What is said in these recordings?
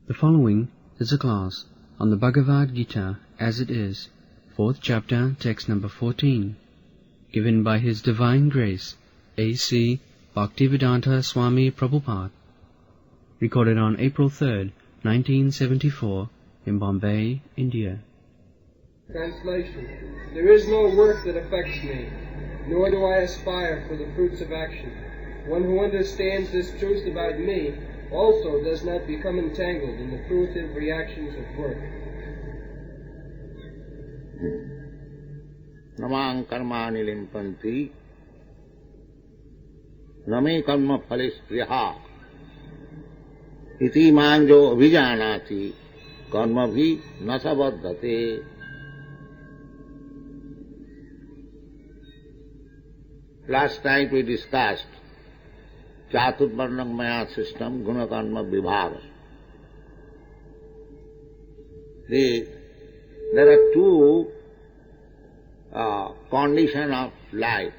The following is a class on the Bhagavad-gītā as it is, 4th chapter, text number 14, given by His Divine Grace, A.C. Bhaktivedanta Swami Prabhupada, recorded on April 3rd, 1974, in Bombay, India. Translation. There is no work that affects me, nor do I aspire for the fruits of action. One who understands this truth about me also does not become entangled in the fruitive reactions of work. Namang karmani limpanti name karma phale spriha iti manjo abhijanati karma bhi nasabaddhate. Last night we discussed Chaturvarnam Maya system, Guna Karma Vibhava. There are two conditions of life.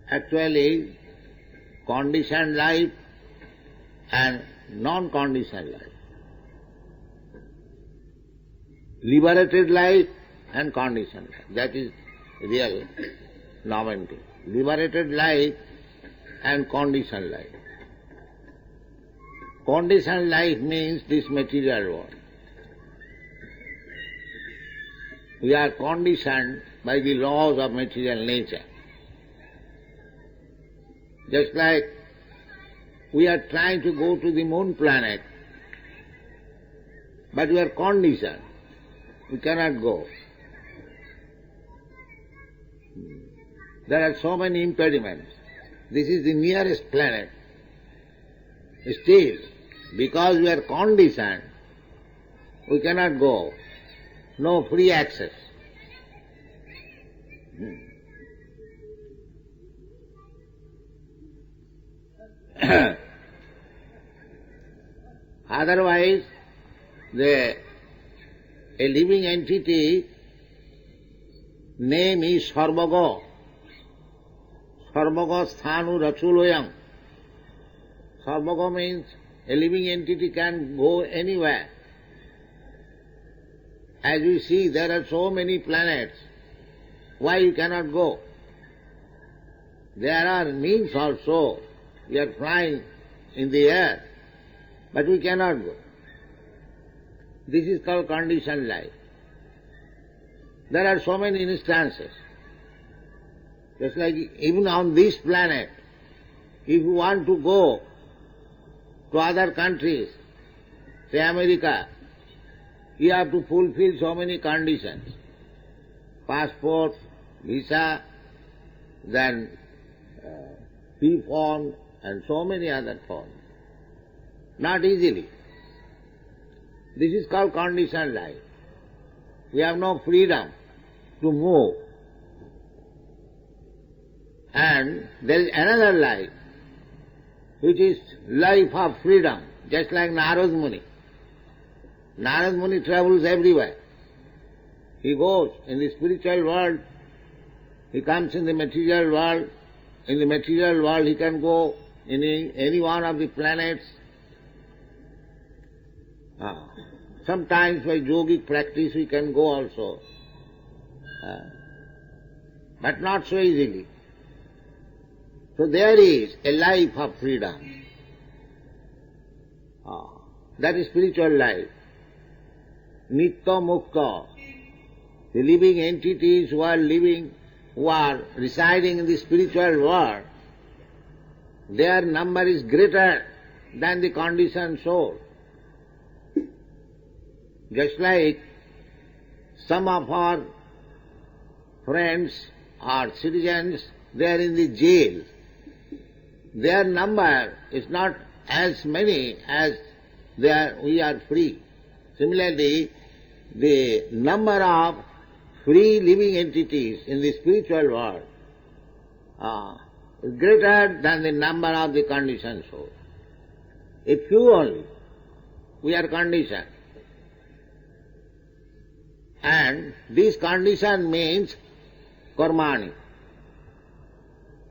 Actually, conditioned life and non-conditioned life. Liberated life and conditioned life. That is real novelty. Liberated life and conditioned life. Conditioned life means this material world. We are conditioned by the laws of material nature. Just like we are trying to go to the moon planet, but we are conditioned. We cannot go. There are so many impediments. This is the nearest planet. Still, because we are conditioned, we cannot go. No free access. Otherwise, a living entity name is Sarvaga. Sarvaga sthanu rachuloyam. Sarvaga means a living entity can go anywhere. As we see, there are so many planets. Why you cannot go? There are means also. We are flying in the air, but we cannot go. This is called conditioned life. There are so many instances. Just like even on this planet, if you want to go to other countries, say America, you have to fulfill so many conditions. Passport, visa, then fee form, and so many other forms. Not easily. This is called conditioned life. We have no freedom to move. And there is another life, which is life of freedom, just like Narad Muni. Narad Muni travels everywhere. He goes in the spiritual world, he comes in the material world. In the material world he can go in any one of the planets. Sometimes by yogic practice we can go also, but not so easily. So there is a life of freedom. That is spiritual life. Nitya Mukta. The living entities who are residing in the spiritual world, their number is greater than the conditioned soul. Just like some of our friends or citizens, they are in the jail. Their number is not as many as we are free. Similarly, the number of free living entities in the spiritual world is greater than the number of the conditioned soul. A few only. We are conditioned. And this condition means karmani.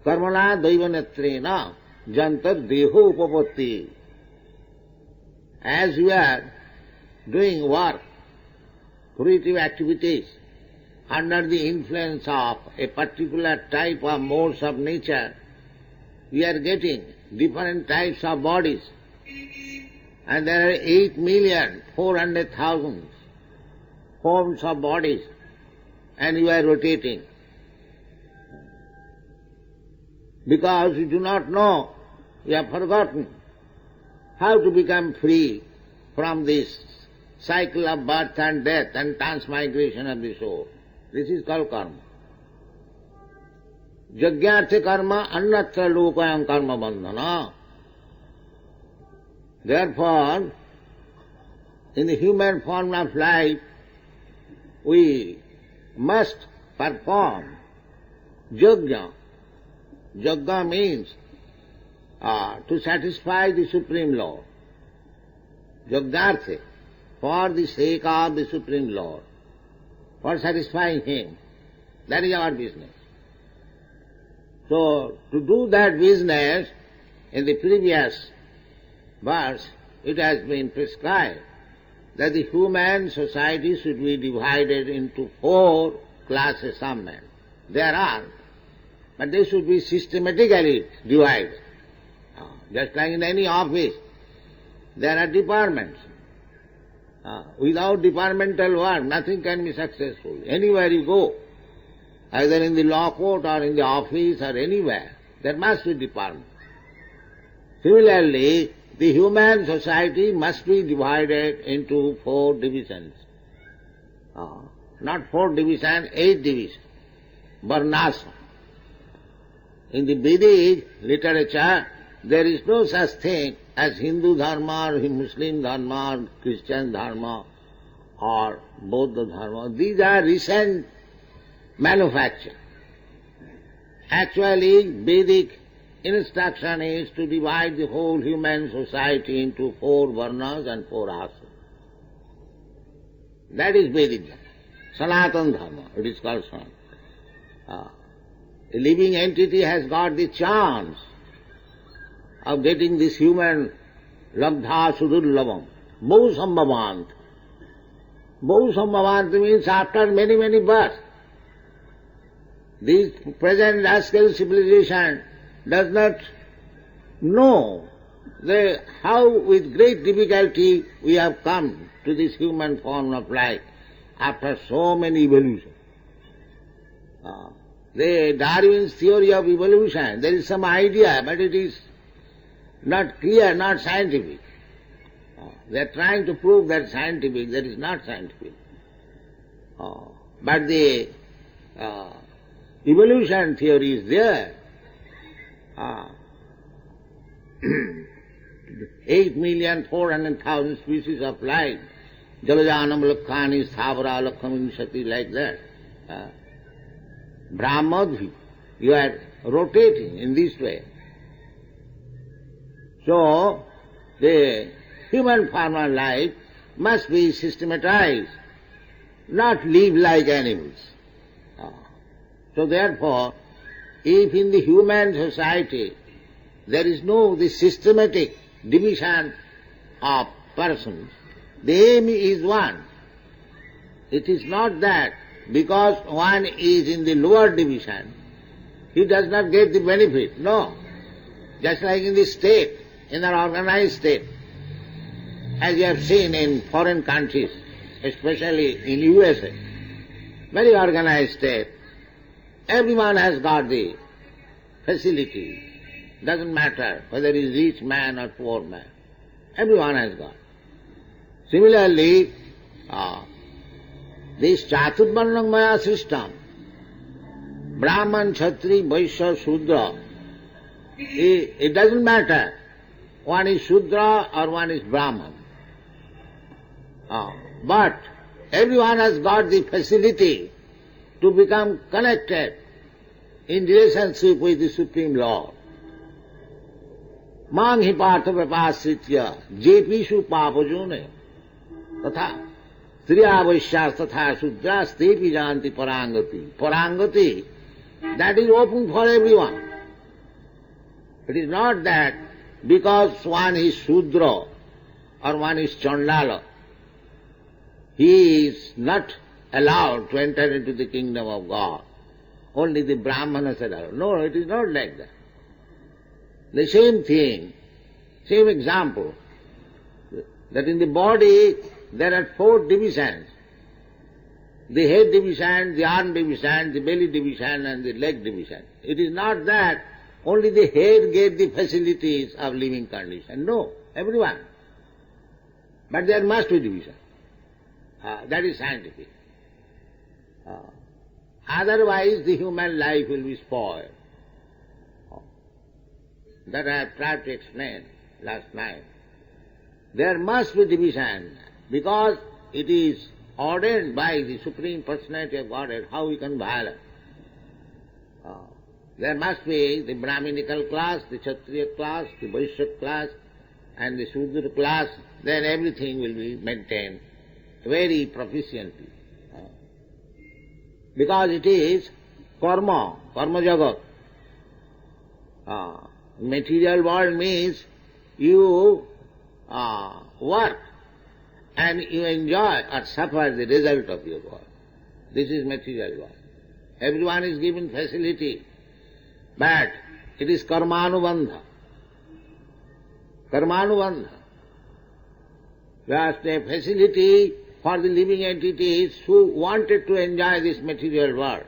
Karmana daivanetrena jantar deho upapatti. as you are doing work, creative activities, under the influence of a particular type of modes of nature, we are getting different types of bodies. And there are 8,400,000 forms of bodies, and you are rotating. Because you do not know, you have forgotten how to become free from this cycle of birth and death and transmigration of the soul. This is called karma. Yajñārthe karma annatra lokayam karma bandhana. Therefore, in the human form of life, we must perform yajna. Yajna means to satisfy the Supreme Lord. Yajñārthe, for the sake of the Supreme Lord, for satisfying Him. That is our business. So, to do that business, in the previous verse, it has been prescribed that the human society should be divided into 4 classes of men. There are, but they should be systematically divided. Just like in any office, there are departments. Without departmental work, nothing can be successful. Anywhere you go, either in the law court or in the office or anywhere, there must be department. Similarly, the human society must be divided into 4 divisions. Not 4 divisions, 8 divisions. Varnas. In the Vedic literature, there is no such thing as Hindu dharma or Muslim dharma or Christian dharma or Buddha dharma. These are recent manufacture. Actually, Vedic instruction is to divide the whole human society into 4 varnas and 4 ashrams. That is Vedic dharma. Sanatana dharma, it is called Sanatana. A living entity has got the chance of getting this human labdha sudurlabam, Bahu sambhavant. Bahu sambhavant means after many, many births. This present rascal civilization does not know how with great difficulty we have come to this human form of life after so many evolutions. The Darwin's theory of evolution, there is some idea, but it is not clear, not scientific. They are trying to prove that scientific, that is not scientific. But the evolution theory is there. 8,400,000 species of life, Jalajanam Lakhani, Sthavara Lakhamimshati, like that. Brahmadhi, you are rotating in this way. So, the human form of life must be systematized, not live like animals. So therefore, if in the human society there is no the systematic division of persons, the aim is one. It is not that because one is in the lower division, he does not get the benefit. No. Just like in the state, in an organized state, as you have seen in foreign countries, especially in USA, very organized state, everyone has got the facility. Doesn't matter whether he is rich man or poor man. Everyone has got. Similarly, this Chaturvarnamaya system, Brahman, Kshatri, Vaishya, Shudra, it doesn't matter. One is Shudra or one is Brahman. But everyone has got the facility to become connected in relationship with the Supreme Lord. Mang hi partha vipasritya jepishu papajone tatha striya vaishyas tatha shudras tepi janti parangati. Parangati, that is open for everyone. It is not that because one is Shudra, or one is Chandala, he is not allowed to enter into the kingdom of God. Only the Brahmanas are allowed. No, it is not like that. The same thing, same example, that in the body there are 4 divisions. The head division, the arm division, the belly division and the leg division. It is not that only the head gets the facilities of living condition. No, everyone. But there must be division. That is scientific. Otherwise the human life will be spoiled. That I have tried to explain last night. There must be division because it is ordained by the Supreme Personality of Godhead how we can violate. There must be the Brahminical class, the Kshatriya class, the Vaishya class and the Sudra class, then everything will be maintained very proficiently. Because it is karma jagat. Material world means you work and you enjoy or suffer the result of your work. This is material world. Everyone is given facility, but it is karmanubandha. Karmanubandha. Just a facility for the living entities who wanted to enjoy this material world.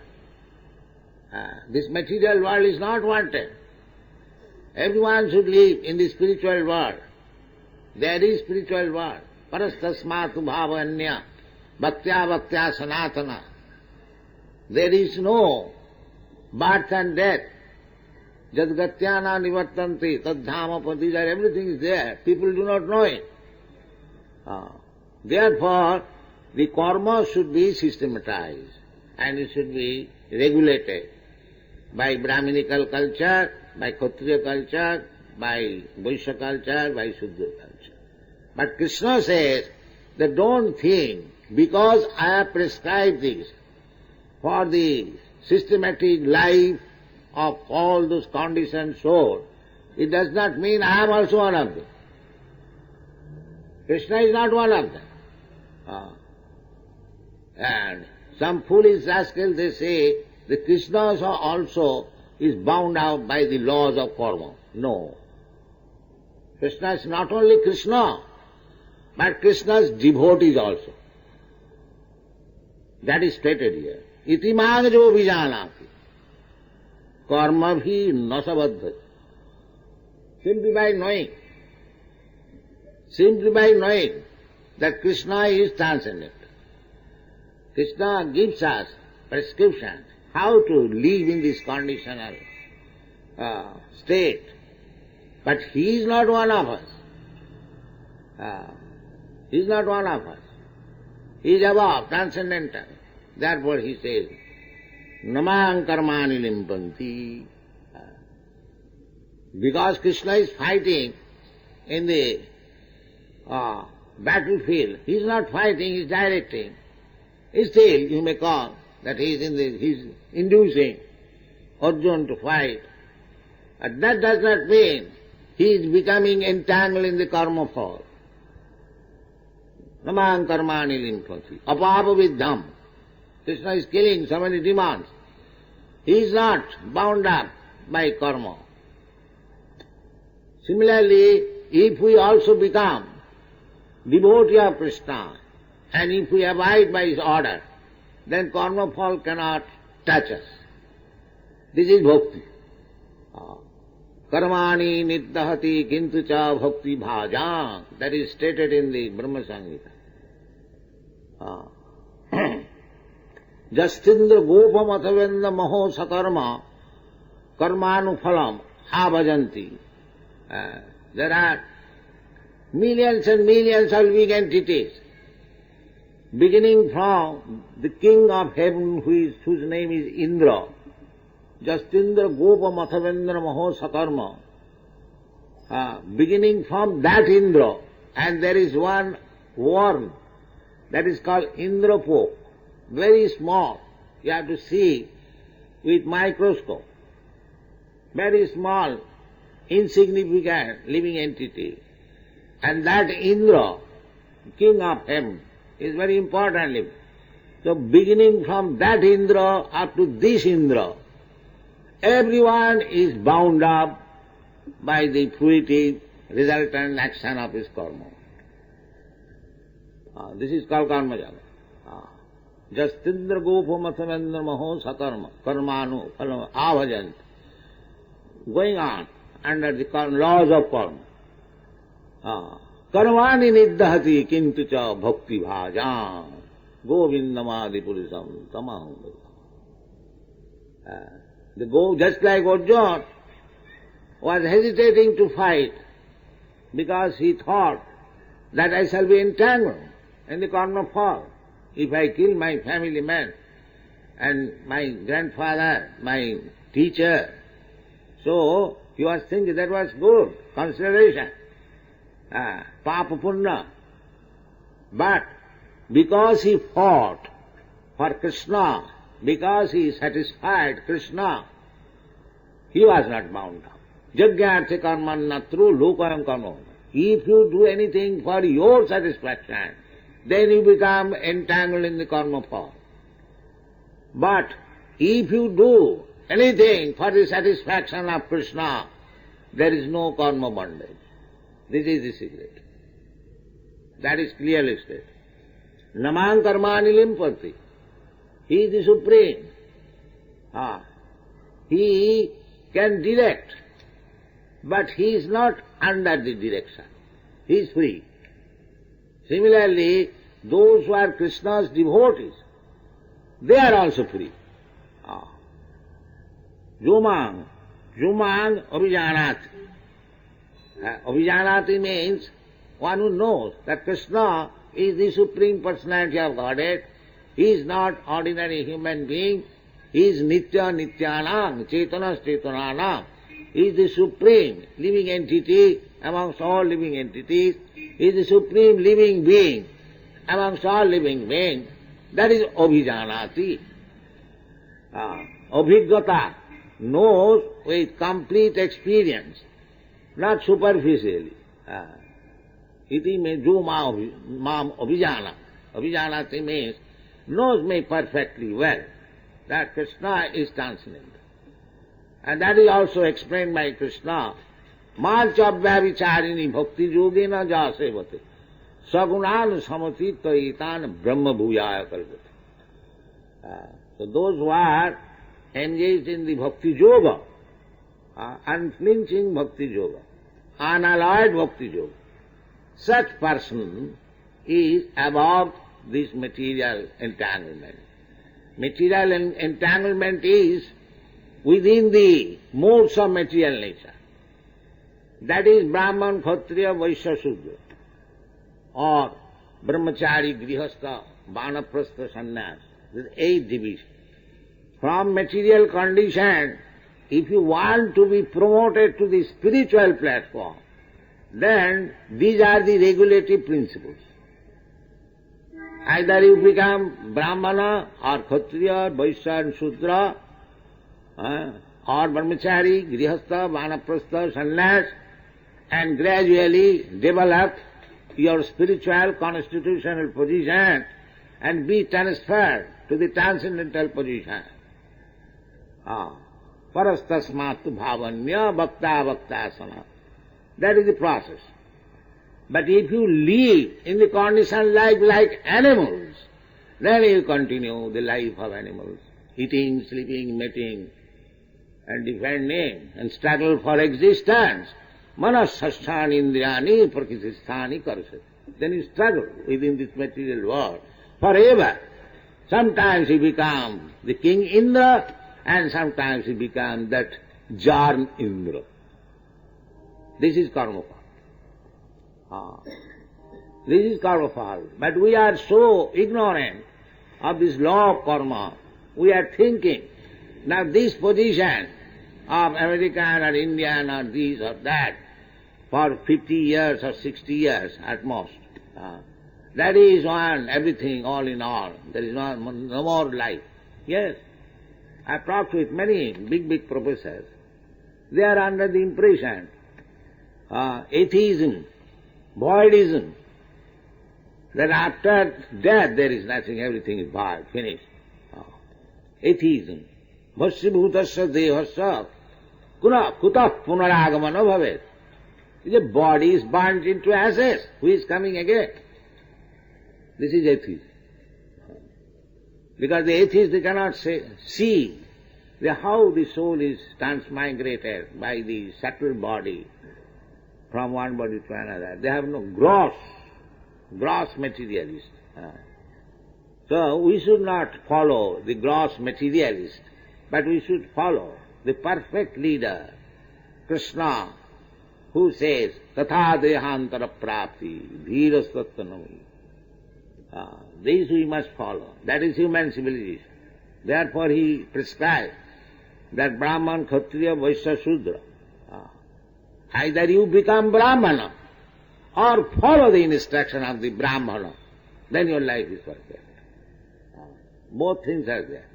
This material world is not wanted. Everyone should live in the spiritual world. There is spiritual world. Parastasmatu bhavanya bhaktya bhaktya sanatana. There is no birth and death. Jadgatyana nivartanti tadhama padija. Everything is there. People do not know it. Therefore, the karma should be systematized and it should be regulated by Brahminical culture, by Kshatriya culture, by Vaishya culture, by Sudra culture. But Krishna says that don't think because I have prescribed this for the systematic life of all those conditioned souls, it does not mean I am also one of them. Krishna is not one of them. And some foolish rascals, they say that Krishna also is bound out by the laws of karma. No. Krishna is not only Krishna, but Krishna's devotees also. That is stated here. Iti māgajo vijanati karma bhi nasabadha. Simply by knowing that Krishna is transcendent. Krishna gives us prescriptions how to live in this conditional state. But he is not one of us. He is not one of us. He is above, transcendental. Therefore he says, iandKṛṣṇa limpanti. Because Krishna is fighting in the battlefield, he is not fighting, he is directing. Still, you may call that he is inducing Arjuna to fight. But that does not mean he is becoming entangled in the karma fall. iandKṛṣṇa limpanti. Apāpaviddham. Krishna is killing so many demons. He is not bound up by karma. Similarly, if we also become devotee of Krishna, and if we abide by his order, then karma fall cannot touch us. This is bhakti. Karmani niddahati kintu cha bhakti bhajang. That is stated in the Brahma Samhita. Jastindra gopam athavendra maho sakarma karmanu phalam abhajanti. There are millions and millions of living entities, beginning from the king of heaven whose name is Indra. Jastindra gopa mathavendra maho sakarma. Beginning from that Indra, and there is one worm that is called Indrapoke, very small. You have to see with microscope. Very small, insignificant living entity. And that Indra, king of heaven, is very important. So beginning from that Indra up to this Indra, everyone is bound up by the fruitive resultant action of his karma. This is called karma jala. Jastindra gopa mathamendra maho sakarma karmanu phalam avajant. Going on under the laws of karma. Karmani niddhati kintu cha bhakti bhajam govindamadi purisam tamaham. The go, just like Arjuna was hesitating to fight because he thought that I shall be entangled in the karma fall. If I kill my family man and my grandfather, my teacher, so he was thinking that was good consideration, papa punna. But because he fought for Krishna, because he satisfied Krishna, he was not bound up. Jagyartha karmanna through lokayam karma. If you do anything for your satisfaction, then you become entangled in the karma fall. But if you do anything for the satisfaction of Krishna, there is no karma bondage. This is the secret. That is clearly stated. Namang karmani limpati. He is the Supreme. He can direct, but he is not under the direction. He is free. Similarly, those who are Krishna's devotees, they are also free. Jumang abhijanati. Abhijanati means one who knows that Krishna is the Supreme Personality of Godhead. He is not ordinary human being. He is Nitya Nityanam, Chetana Chetananam. He is the Supreme living entity amongst all living entities. He is the Supreme living being amongst all living beings. That is Abhijanati. Abhiggata knows with complete experience, not superficially. Iti me jo mam abhijana. Abhijanati means knows me perfectly well that Krishna is transcendental. And that is also explained by Krishna. Malchabhya vicharini bhakti yogena jasevate sagunan samatita itan brahma bhuyaya kalpate. So those who are engaged in the bhakti yoga, unflinching bhakti yoga, unalloyed bhakti yoga, such person is above this material entanglement. Material entanglement is within the modes of material nature. That is Brahman, Kshatriya, Vaishya, Shudra, or Brahmachari, Grihastha, Vanaprastha, Sannyas. This is 8 divisions. From material condition, if you want to be promoted to the spiritual platform, then these are the regulative principles. Either you become Brahmana or Kshatriya, Vaishya and Shudra, or Brahmachari, Grihastha, Vanaprastha, Sannyas, and gradually develop your spiritual constitutional position and be transferred to the transcendental position. Parastasmatu bhavanya bhakta bhaktasana. That is the process. But if you live in the condition like animals, then you continue the life of animals, eating, sleeping, mating, and defending, and struggle for existence. Manasasthani indriyani prakritisthani karsati. Then you struggle within this material world forever. Sometimes you become the King Indra, and sometimes you become that Jarn Indra. This is karma. This is karma. But we are so ignorant of this law of karma. We are thinking, now this position of American or Indian or this or that for 50 years or 60 years at most. That is one, everything, all in all. There is no more life. Yes. I've talked with many big professors. They are under the impression atheism voidism, that after death there is nothing, everything is void, finished. Atheism. Bhasya dehasya kutah punaragamana bhavet. The body is burnt into ashes. Who is coming again? This is atheism. Because the atheists, they cannot see how the soul is transmigrated by the subtle body from one body to another. They have no gross materialist. So we should not follow the gross materialist, but we should follow the perfect leader, Krishna, who says, Tatha dehantara prapti, dhira sattanami. These we must follow. That is human civilization. Therefore he prescribed that Brahman, Kshatriya, Vaishya, Shudra. Either you become Brahmana or follow the instruction of the Brahmana, then your life is perfect. Both things are there.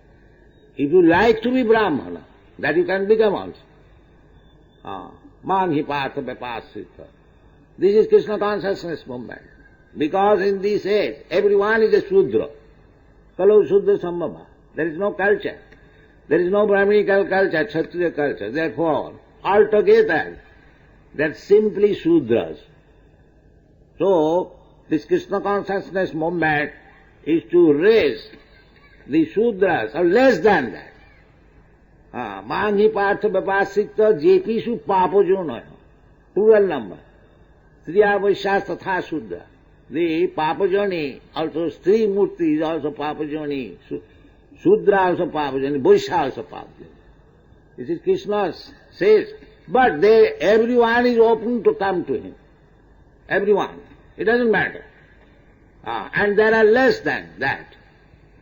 If you like to be Brahmana, that you can become also. Manhi partha vipasita. This is Krishna consciousness movement. Because in this age, everyone is a Shudra. Kalu Shudra Sambhava. There is no culture. There is no Brahminical culture, Kshatriya culture. Therefore, altogether, they're simply Shudras. So, this Krishna consciousness movement is to raise the Shudras, or less than that. Manhi partha vipasita jepishu papajona. Plural number. Striya Vaishya tatha Shudra. The papajoni, also Stri Murti is also papajoni. Shudra also papajoni. Vaishya also papajoni. This is Krishna says. But everyone is open to come to him. Everyone. It doesn't matter. And there are less than that.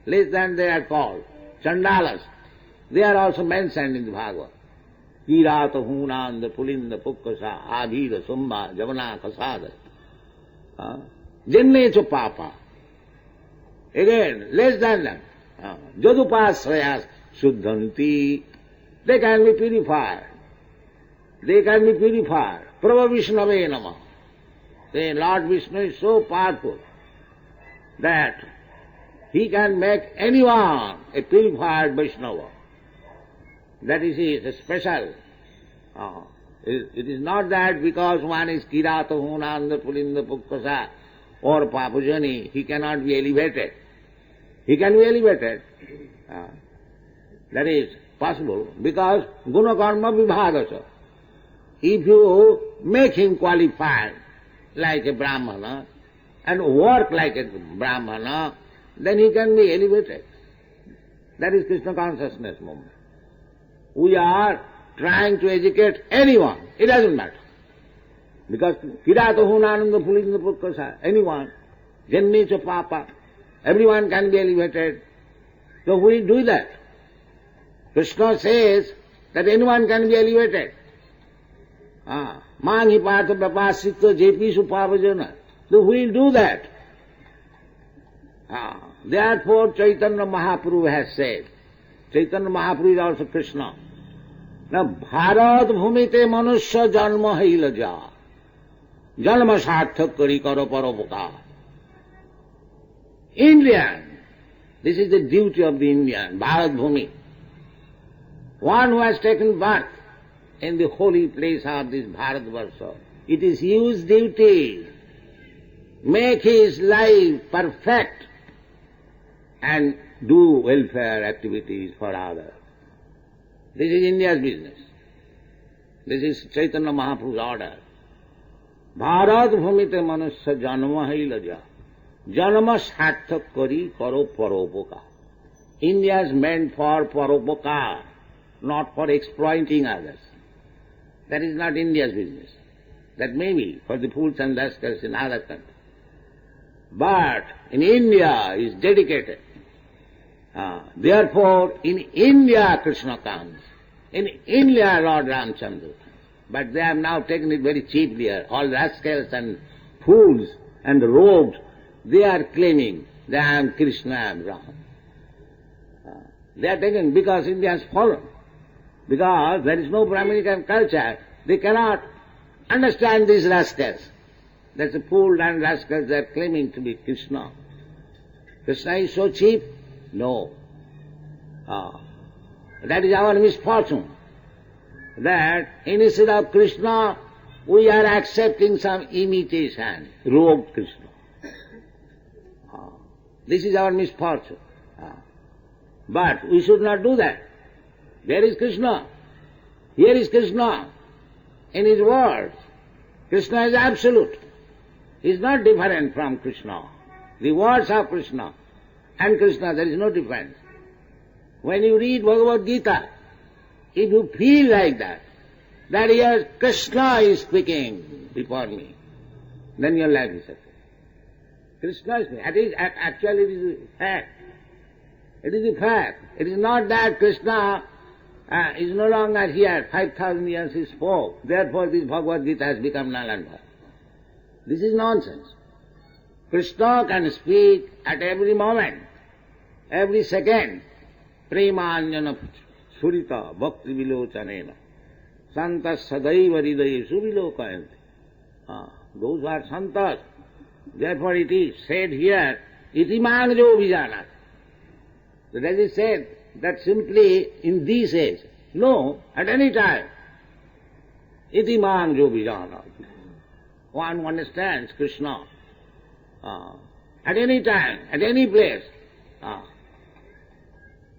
Less than they are called. Chandalas. They are also mentioned in the Bhagavad. Kirata, Hunanda, Pulinda, Pukkasa, Adhira, Sumba, Javana, Kasada. Jannecha Papa. Again, less than that. Jadupasrayas Shuddhanti. They can be purified. They can be purified. Prabha Vishnave Namah. The Lord Vishnu is so powerful that he can make anyone a purified Vaishnava. That is his special. It is not that because one is Kirata, Hunanda, Pulinda, Pukkasa or Papajani, he cannot be elevated. He can be elevated. That is possible because Guna Karma Vibhagasa. If you make him qualified like a Brahmana and work like a Brahmana, then he can be elevated. That is Krishna consciousness movement. We are trying to educate anyone. It doesn't matter. Because Kirata Hunananda Pulinda Pukkasa, anyone, Jannecha Papa, everyone can be elevated. So we do that. Krishna says that anyone can be elevated. Manhi partha vipasita jepishu papajana. So we will do that. Therefore Chaitanya Mahaprabhu has said, Chaitanya Mahaprabhu is also Krishna. Now Bharat bhumite manusya janma haila ja. Janma sarthak kari karo paropoka. Indian. This is the duty of the Indian, Bharat Bhumi. One who has taken birth in the holy place of this Bharatvarsha. It is his duty. Make his life perfect and do welfare activities for others. This is India's business. This is Chaitanya Mahaprabhu's order. Bharat bhumite manusya janma hailaja. Janma sarthak kari karo paropoka. India is meant for paropoka, not for exploiting others. That is not India's business. That may be for the fools and rascals in other countries. But in India is dedicated. Therefore, in India Krishna comes. In India Lord Ramchandra comes. But they have now taken it very cheaply. All rascals and fools and rogues, they are claiming that I am Krishna, I am Ram. They are taken because India has fallen. Because there is no Brahminical culture, they cannot understand these rascals. That's the fool and rascals that are claiming to be Krishna. Krishna is so cheap? No. That is our misfortune. That instead of Krishna, we are accepting some imitation, rogue Krishna. This is our misfortune. But we should not do that. There is Krishna. Here is Krishna. In his words, Krishna is absolute. He is not different from Krishna. The words of Krishna and Krishna, there is no difference. When you read Bhagavad-gītā, if you feel like that here Krishna is speaking before me, then your life is successful. Krishna is speaking. Actually it is a fact. It is a fact. It is not that Krishna is no longer here, 5,000 years he spoke, therefore this Bhagavad-gītā has become null and void. This is nonsense. Krishna can speak at every moment, every second. Premanjana surita bhakti vilochanena santas sadaiva hridaye suvilokayanti. Those are santas. Therefore it is said here, iti mangjo vijanat. So that is said that simply in this age. No, at any time. Iti mangjo vijanat. One understands Krishna at any time, at any place.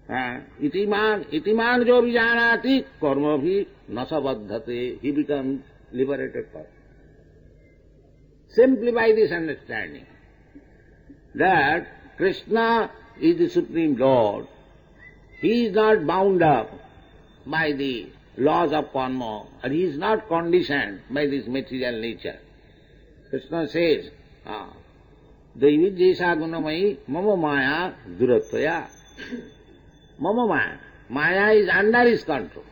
Itiman jo vijanati karma bhi nasabadhate. He becomes liberated person. Simply by this understanding that Krishna is the Supreme Lord. He is not bound up by the laws of karma, and he is not conditioned by this material nature. Krishna says, Daividjesha gunamayi mama maya duratvaya. Mama maya. Maya is under his control.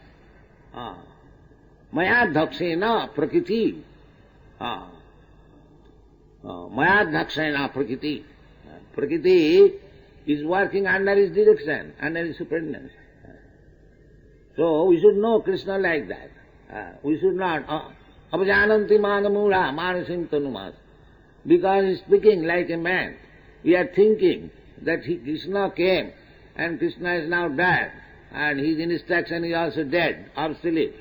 Maya dhakṣena prakriti. Maya dhakṣena prakriti. Prakriti is working under his direction, under his superintendence. So we should know Krishna like that. We should not abhajananti manamura manasim tanumas. Because he is speaking like a man. We are thinking that Krishna came and Krishna is now dead and his instruction is also dead, obsolete.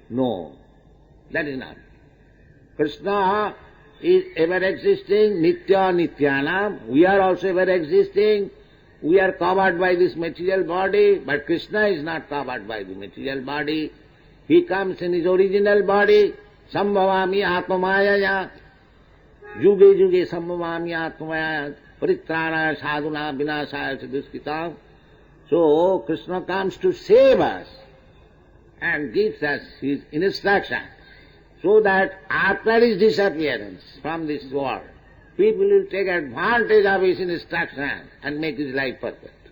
No, that is not. Krishna is ever existing, nitya nityanam. We are also ever existing. We are covered by this material body, but Krishna is not covered by the material body. He comes in his original body, sambhavami atmamayaya. Yuge yuge sambhavami atmaya paritrana sadhuna vinasaya duskita. So Krishna comes to save us and gives us his instruction so that after his disappearance from this world, people will take advantage of his instruction and make his life perfect.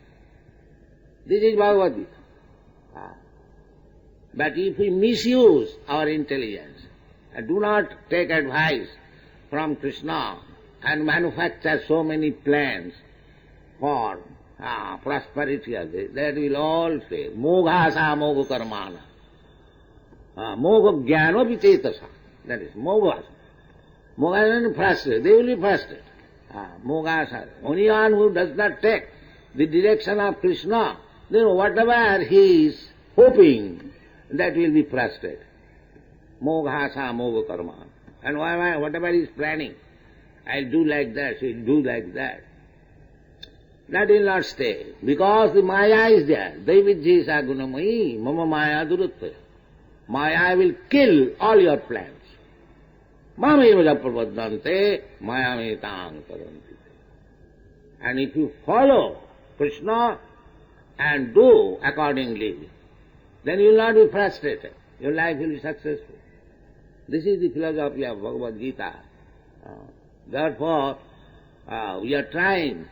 This is Bhagavad-gītā. But if we misuse our intelligence and do not take advice from Krishna and manufacture so many plans for prosperity of this, that will all fail. Mogha sa mogha karmana. Mogha jnano vicetasa. That is mogha. Mogha is frustrated. They will be frustrated. Mogha sa. Only one who does not take the direction of Krishna, then whatever he is hoping, that will be frustrated. Mogha sa mogha karmana. And whatever he is planning, I'll do like that, he'll do like that. That will not stay, because the Maya is there. Daividjesha gunamayi mama maya duruttaya. Maya will kill all your plans. Mameva prapaddante mayametaṁ karanti. And if you follow Krishna and do accordingly, then you will not be frustrated. Your life will be successful. This is the philosophy of Bhagavad-gītā. Therefore, we are trying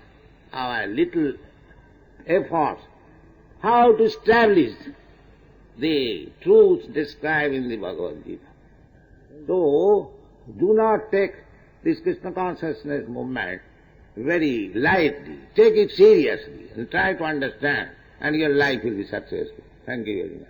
our little efforts how to establish the truths described in the Bhagavad-gītā. So, do not take this Krishna consciousness movement very lightly. Take it seriously and try to understand, and your life will be successful. Thank you very much.